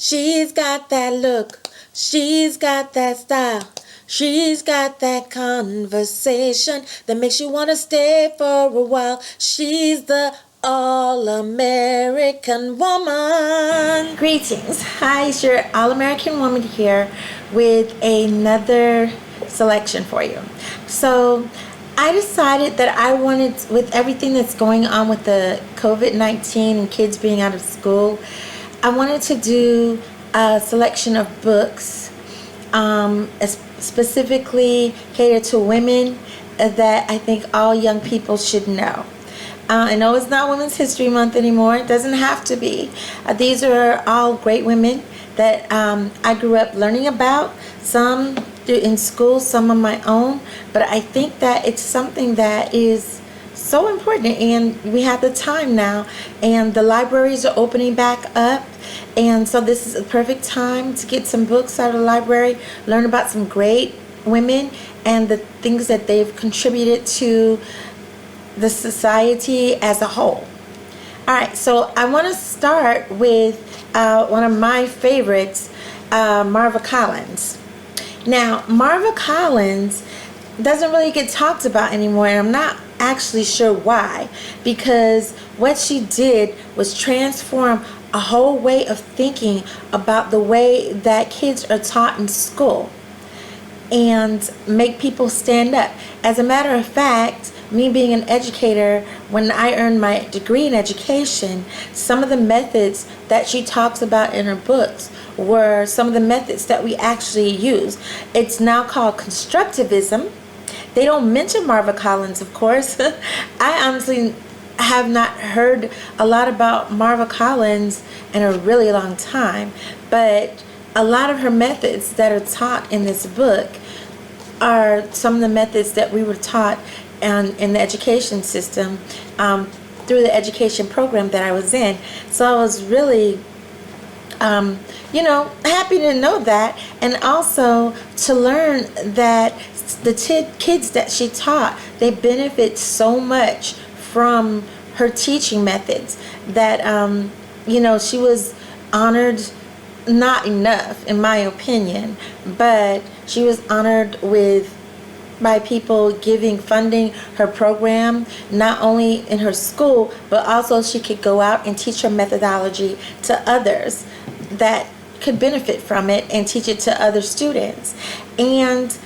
She's got that look. She's got that style. She's got that conversation that makes you want to stay for a while. She's the All-American Woman. Greetings. Hi, it's your All-American Woman here with another selection for you. So I decided that I wanted, with everything that's going on with the COVID-19 and kids being out of school, I wanted to do a selection of books specifically catered to women that I think all young people should know. I know it's not Women's History Month anymore. It doesn't have to be. These are all great women that I grew up learning about, some in school, some on my own, but I think that it's something that is so important, and we have the time now, and the libraries are opening back up, and so this is a perfect time to get some books out of the library, learn about some great women and the things that they've contributed to the society as a whole. Alright, so I want to start with one of my favorites, Marva Collins. Now, Marva Collins doesn't really get talked about anymore, and I'm not actually sure why, because what she did was transform a whole way of thinking about the way that kids are taught in school and make people stand up. As a matter of fact, me being an educator, when I earned my degree in education, some of the methods that she talks about in her books were some of the methods that we actually use. It's now called constructivism. They don't mention Marva Collins, of course. I honestly have not heard a lot about Marva Collins in a really long time, but a lot of her methods that are taught in this book are some of the methods that we were taught in the education system through the education program that I was in. So I was really happy to know that, and also to learn that the kids that she taught, they benefit so much from her teaching methods that she was honored, not enough in my opinion, but she was honored by people giving funding her program, not only in her school, but also she could go out and teach her methodology to others that could benefit from it and teach it to other students. And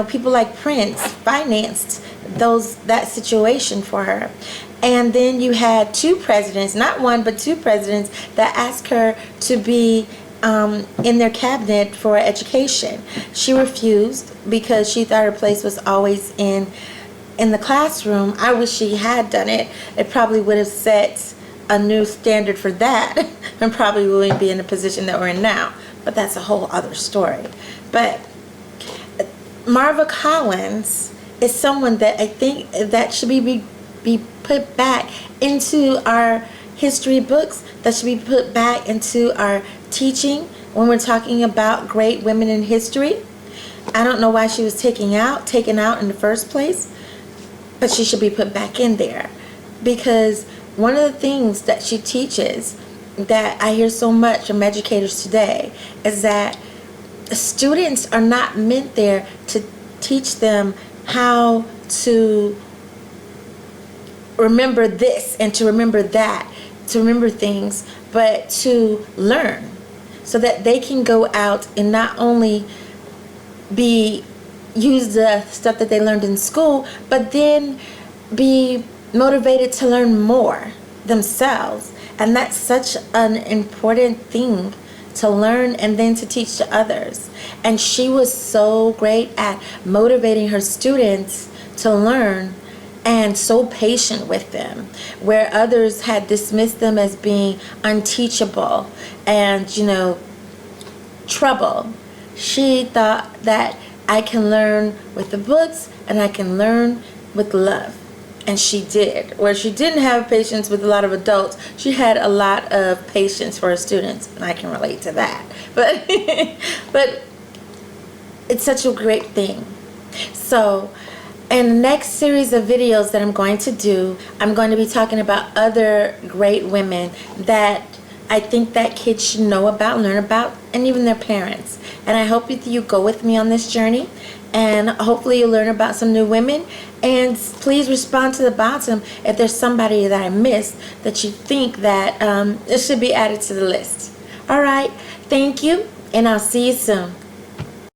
people like Prince financed that situation for her. And then you had two presidents, not one, but two presidents that asked her to be in their cabinet for education. She refused because she thought her place was always in the classroom. I wish she had done it. It probably would have set a new standard for that and probably wouldn't be in the position that we're in now. But that's a whole other story. But Marva Collins is someone that I think that should be put back into our history books, that should be put back into our teaching when we're talking about great women in history. I don't know why she was taken out in the first place, but she should be put back in there, because one of the things that she teaches that I hear so much from educators today is that students are not meant there to teach them how to remember this and to remember that, to remember things, but to learn so that they can go out and not only use the stuff that they learned in school, but then be motivated to learn more themselves. And that's such an important thing to learn and then to teach to others. And she was so great at motivating her students to learn and so patient with them, where others had dismissed them as being unteachable and trouble. She thought that I can learn with the books and I can learn with love. And she did. Where she didn't have patience with a lot of adults, she had a lot of patience for her students, and I can relate to that. But it's such a great thing. So in the next series of videos that I'm going to do, I'm going to be talking about other great women that I think that kids should know about, learn about, and even their parents. And I hope you go with me on this journey, and hopefully you'll learn about some new women. And please respond to the bottom if there's somebody that I missed that you think that it should be added to the list. All right, thank you, and I'll see you soon.